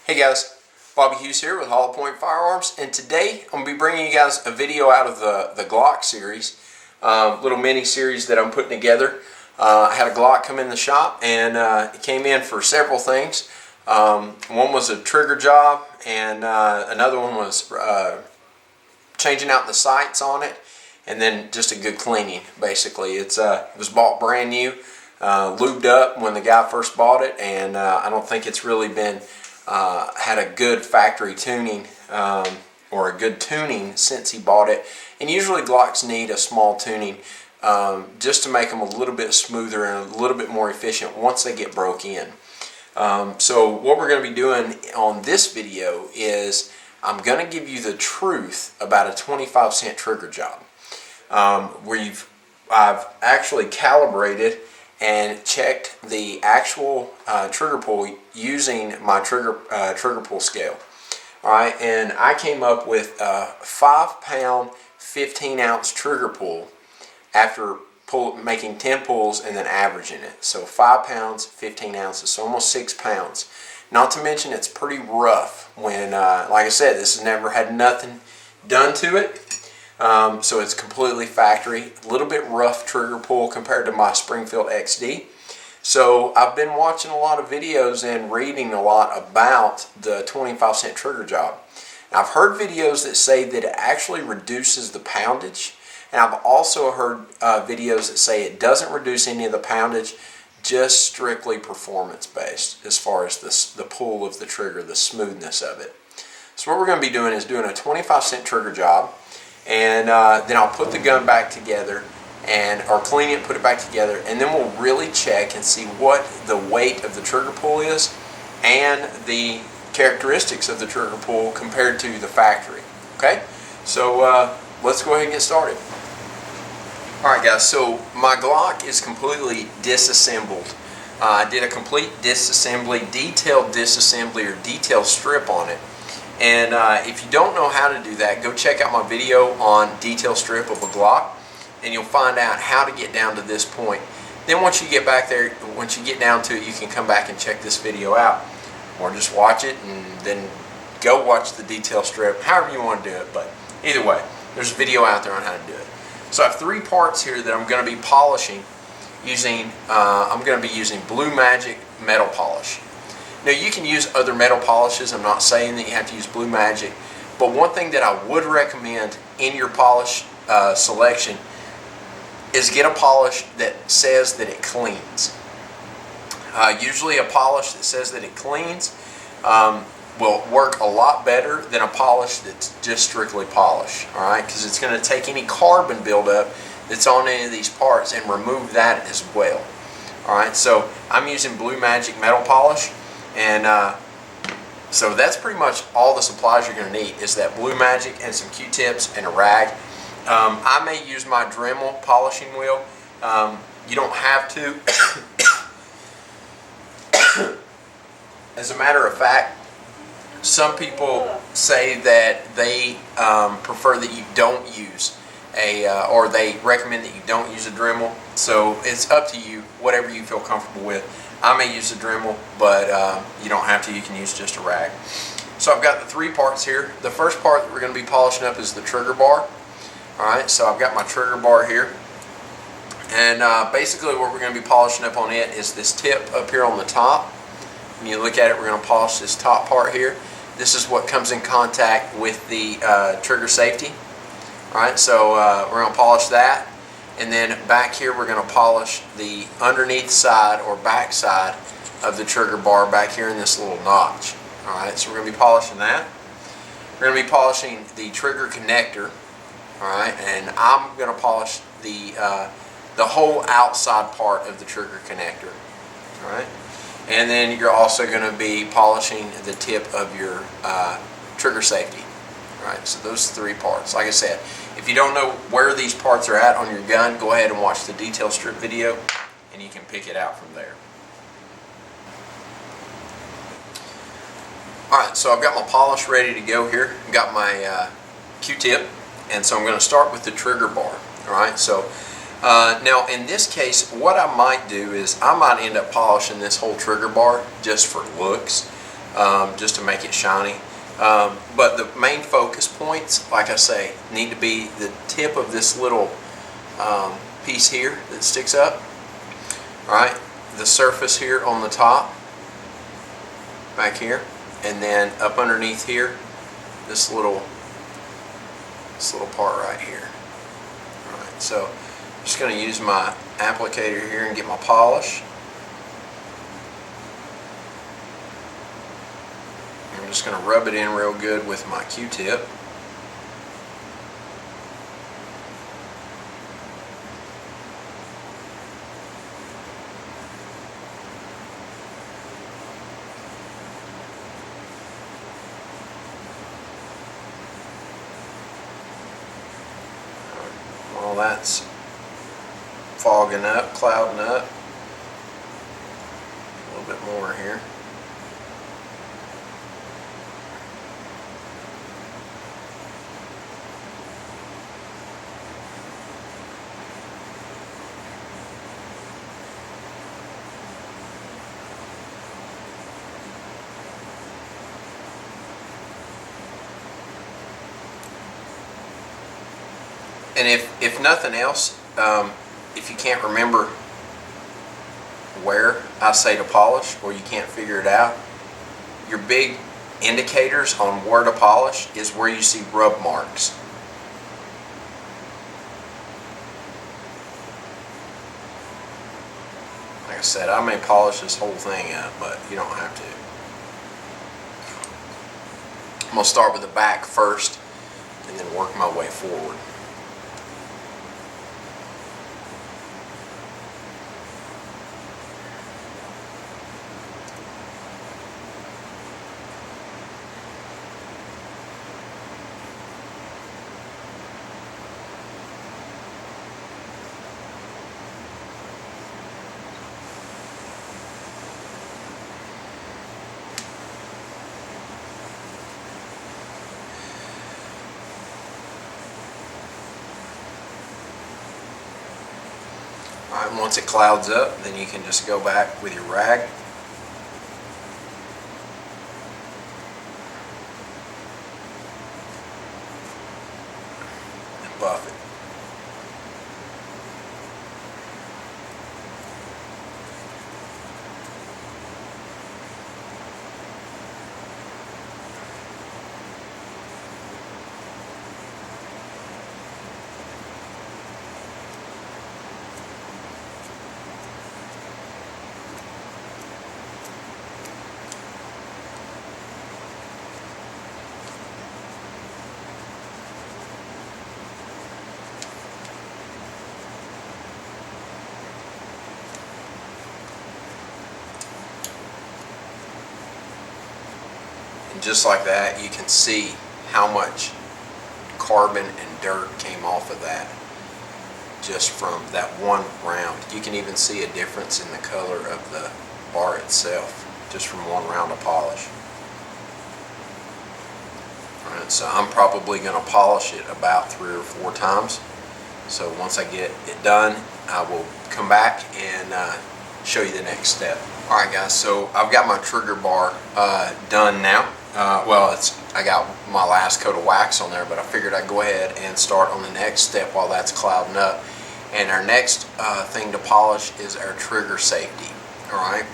Hey guys, Bobby Hughes here with Point Firearms, and today I'm going to be bringing you guys a video out of the Glock series, little mini series that I'm putting together. I had a Glock come in the shop, and it came in for several things. One was a trigger job, and another one was changing out the sights on it, and then just a good cleaning. Basically, it was bought brand new, lubed up when the guy first bought it, and I don't think it's really been had a good factory tuning or a good tuning since he bought it. And usually Glocks need a small tuning just to make them a little bit smoother and a little bit more efficient once they get broke in. So what we're going to be doing on this video is I'm going to give you the truth about a 25-cent trigger job. I've actually calibrated and checked the actual trigger pull using my trigger pull scale. Alright, and I came up with a 5-pound 15-ounce trigger pull after making 10 pulls and then averaging it. So 5 pounds, 15 ounces, so almost 6 pounds. Not to mention it's pretty rough when, like I said, this has never had nothing done to it. So it's completely factory, a little bit rough trigger pull compared to my Springfield XD. So I've been watching a lot of videos and reading a lot about the 25-cent trigger job. And I've heard videos that say that it actually reduces the poundage, and I've also heard videos that say it doesn't reduce any of the poundage, just strictly performance based as far as the pull of the trigger, the smoothness of it. So what we're going to be doing is doing a 25-cent trigger job. And then I'll put the gun back together or clean it, put it back together, and then we'll really check and see what the weight of the trigger pull is and the characteristics of the trigger pull compared to the factory. Okay, so let's go ahead and get started. Alright guys, so my Glock is completely disassembled. I did a complete disassembly, detailed disassembly or detail strip on it. And if you don't know how to do that, go check out my video on detail strip of a Glock, and you'll find out how to get down to this point. Then once you get back there, once you get down to it, you can come back and check this video out, or just watch it and then go watch the detail strip, however you want to do it. But either way, there's a video out there on how to do it. So I have 3 parts here that I'm going to be polishing using. I'm going to be using Blue Magic metal polish. Now you can use other metal polishes. I'm not saying that you have to use Blue Magic, but one thing that I would recommend in your polish selection is get a polish that says that it cleans. Usually a polish that says that it cleans will work a lot better than a polish that's just strictly polish. Alright, because it's going to take any carbon buildup that's on any of these parts and remove that as well. Alright, so I'm using Blue Magic metal polish. And so that's pretty much all the supplies you're going to need is that Blue Magic and some Q-tips and a rag. I may use my Dremel polishing wheel. You don't have to. As a matter of fact, some people say that they prefer that you don't use or they recommend that you don't use a Dremel. So it's up to you, whatever you feel comfortable with. I may use a Dremel, but you don't have to. You can use just a rag. So I've got the 3 parts here. The first part that we're going to be polishing up is the trigger bar. Alright, so I've got my trigger bar here. And basically what we're going to be polishing up on it is this tip up here on the top. When you look at it, we're going to polish this top part here. This is what comes in contact with the trigger safety. Alright, so we're going to polish that. And then back here we're going to polish the underneath side or back side of the trigger bar back here in this little notch. Alright, so we're going to be polishing that. We're going to be polishing the trigger connector. Alright, and I'm going to polish the whole outside part of the trigger connector. Alright, and then you're also going to be polishing the tip of your trigger safety. Alright, so those 3 parts. Like I said, if you don't know where these parts are at on your gun, go ahead and watch the detail strip video and you can pick it out from there. Alright, so I've got my polish ready to go here. I've got my Q-tip, and so I'm going to start with the trigger bar. Alright, so now in this case, what I might do is I might end up polishing this whole trigger bar just for looks. just to make it shiny. But the main focus points, like I say, need to be the tip of this little piece here that sticks up. Alright, the surface here on the top, back here, and then up underneath here, this little part right here. Alright, so I'm just going to use my applicator here and get my polish. I'm just going to rub it in real good with my Q-tip. While that's fogging up, clouding up, a little bit more here. And if nothing else, if you can't remember where I say to polish, or you can't figure it out, your big indicators on where to polish is where you see rub marks. Like I said, I may polish this whole thing up, but you don't have to. I'm going to start with the back first and then work my way forward. Alright, once it clouds up, then you can just go back with your rag and buff it. And just like that, you can see how much carbon and dirt came off of that just from that one round. You can even see a difference in the color of the bar itself just from one round of polish. Alright, so I'm probably going to polish it about 3 or 4 times. So once I get it done, I will come back and show you the next step. Alright guys, so I've got my trigger bar done now. I got my last coat of wax on there, but I figured I'd go ahead and start on the next step while that's clouding up. And our next thing to polish is our trigger safety. Alright.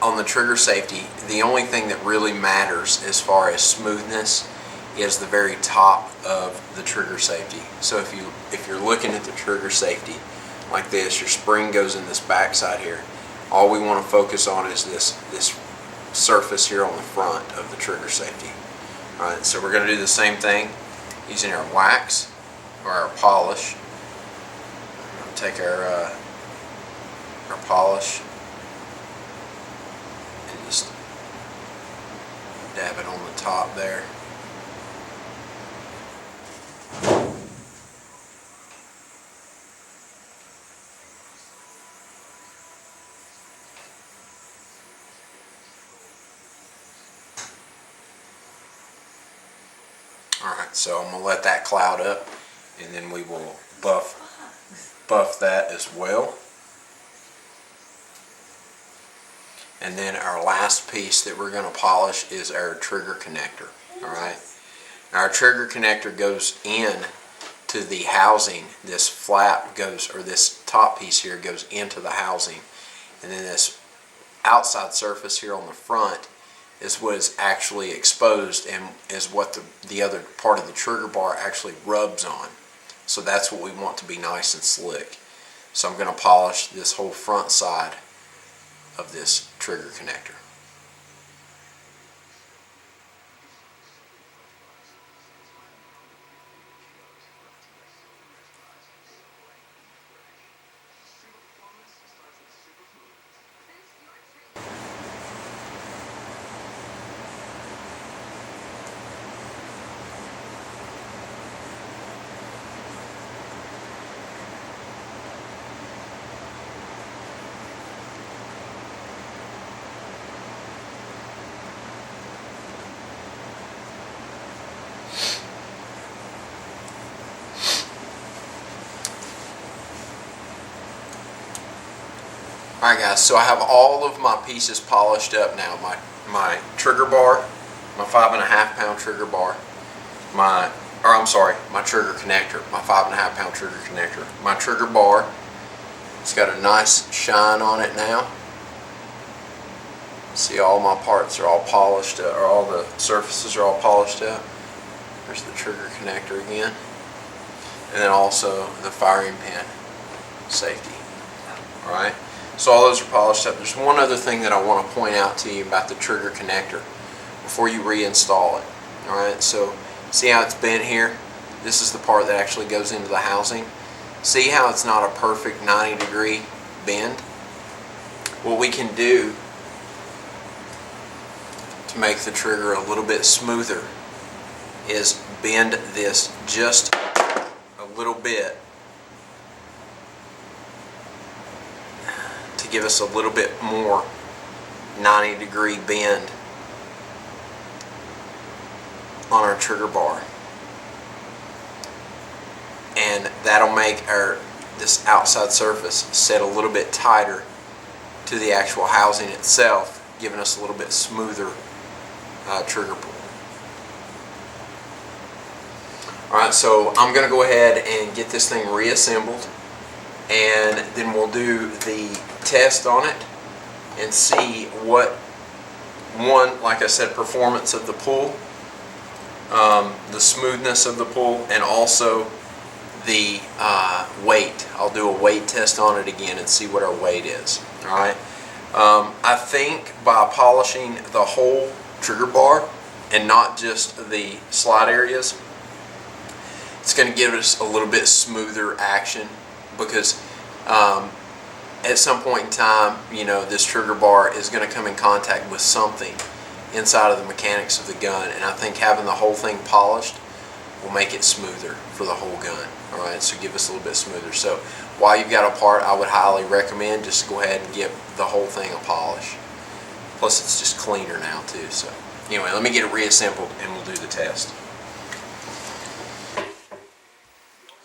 On the trigger safety, the only thing that really matters as far as smoothness is the very top of the trigger safety. So if you're looking at the trigger safety like this, your spring goes in this back side here. All we want to focus on is this surface here on the front of the trigger safety. Alright, so we're going to do the same thing using our wax or our polish. I'm going to take our polish and just dab it on the top there. Alright, so I'm going to let that cloud up and then we will buff that as well. And then our last piece that we're going to polish is our trigger connector. Alright, our trigger connector goes in to the housing. This flap goes, or this top piece here goes into the housing, and then this outside surface here on the front is what is actually exposed and is what the other part of the trigger bar actually rubs on. So that's what we want to be nice and slick. So I'm going to polish this whole front side of this trigger connector. Alright guys, so I have all of my pieces polished up now. My trigger bar, my 5.5 pound trigger bar, my trigger connector, my 5.5 pound trigger connector, my trigger bar. It's got a nice shine on it now. See, all my parts are all polished up, or all the surfaces are all polished up. There's the trigger connector again. And then also the firing pin safety. Alright. So all those are polished up. There's one other thing that I want to point out to you about the trigger connector before you reinstall it. Alright, so see how it's bent here? This is the part that actually goes into the housing. See how it's not a perfect 90-degree bend? What we can do to make the trigger a little bit smoother is bend this just a little bit to give us a little bit more 90-degree bend on our trigger bar, and that'll make this outside surface set a little bit tighter to the actual housing itself, giving us a little bit smoother trigger pull. Alright, so I'm going to go ahead and get this thing reassembled, and then we'll do the test on it and see what, like I said, performance of the pull, the smoothness of the pull, and also the weight. I'll do a weight test on it again and see what our weight is. Alright, I think by polishing the whole trigger bar and not just the slide areas, it's going to give us a little bit smoother action, because at some point in time, you know, this trigger bar is going to come in contact with something inside of the mechanics of the gun, and I think having the whole thing polished will make it smoother for the whole gun. Alright, so give us a little bit smoother. So while you've got a part, I would highly recommend just go ahead and give the whole thing a polish. Plus it's just cleaner now too. So anyway, let me get it reassembled and we'll do the test.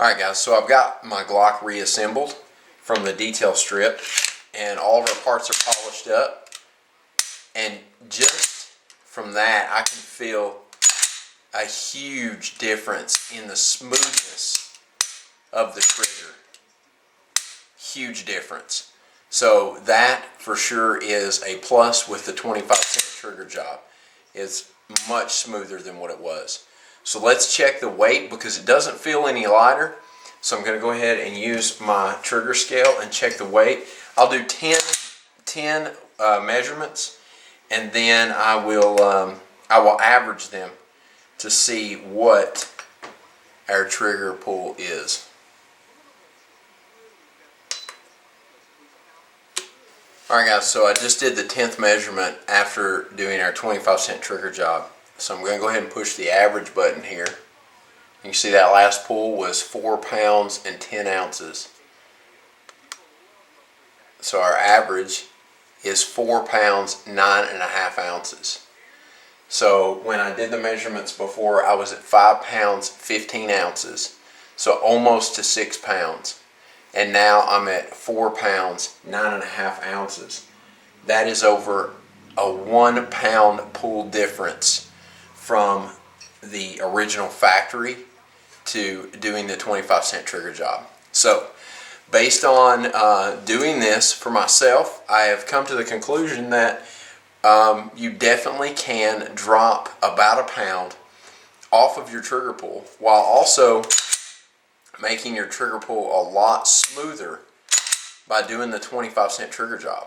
Alright guys, so I've got my Glock reassembled from the detail strip, and all of our parts are polished up, and just from that I can feel a huge difference in the smoothness of the trigger. Huge difference. So that for sure is a plus with the 25-cent trigger job. It's much smoother than what it was. So let's check the weight, because it doesn't feel any lighter. So I'm going to go ahead and use my trigger scale and check the weight. I'll do 10 measurements, and then I will average them to see what our trigger pull is. Alright guys, so I just did the 10th measurement after doing our 25-cent trigger job. So I'm going to go ahead and push the average button here. You can see that last pull was 4 pounds and 10 ounces. So our average is 4 pounds 9.5 ounces. So when I did the measurements before, I was at 5 pounds 15 ounces. So almost to 6 pounds. And now I'm at 4 pounds 9.5 ounces. that is over a 1 pound pull difference from the original factory to doing the 25-cent trigger job. So based on doing this for myself, I have come to the conclusion that you definitely can drop about a pound off of your trigger pull while also making your trigger pull a lot smoother by doing the 25-cent trigger job.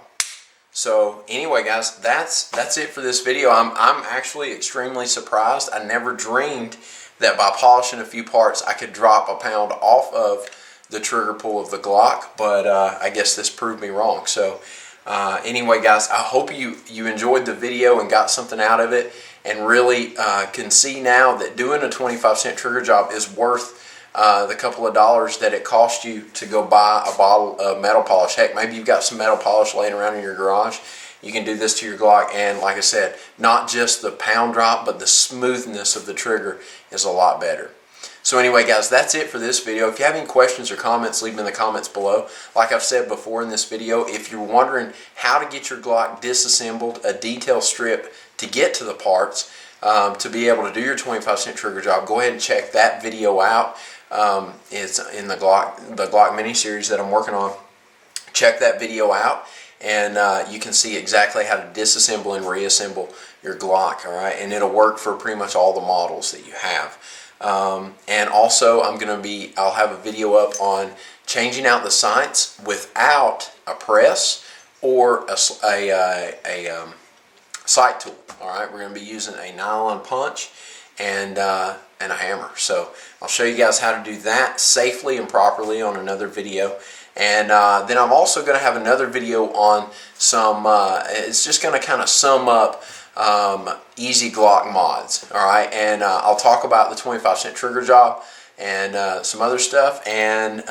So anyway, guys, that's it for this video. I'm actually extremely surprised. I never dreamed that by polishing a few parts I could drop a pound off of the trigger pull of the Glock, but I guess this proved me wrong. So anyway, guys, I hope you enjoyed the video and got something out of it, and really can see now that doing a 25-cent trigger job is worth the couple of dollars that it cost you to go buy a bottle of metal polish. Heck, maybe you've got some metal polish laying around in your garage. You can do this to your Glock, and like I said, not just the pound drop, but the smoothness of the trigger is a lot better. So anyway, guys, that's it for this video. If you have any questions or comments, leave them in the comments below. Like I've said before in this video, if you're wondering how to get your Glock disassembled, a detail strip to get to the parts, to be able to do your 25-cent trigger job, go ahead and check that video out. It's in the Glock mini series that I'm working on. Check that video out, and you can see exactly how to disassemble and reassemble your Glock. All right, and it'll work for pretty much all the models that you have. And also, I'll have a video up on changing out the sights without a press or a sight tool. All right, we're going to be using a nylon punch and a hammer. So I'll show you guys how to do that safely and properly on another video. And then I'm also going to have another video on some, it's just going to kind of sum up easy Glock mods. All right, and I'll talk about the 25-cent trigger job and some other stuff, and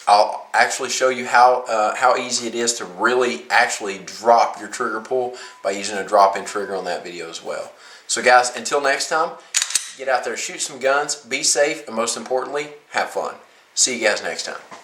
I'll actually show you how easy it is to really actually drop your trigger pull by using a drop-in trigger on that video as well. So guys, until next time, get out there, shoot some guns, be safe, and most importantly, have fun. See you guys next time.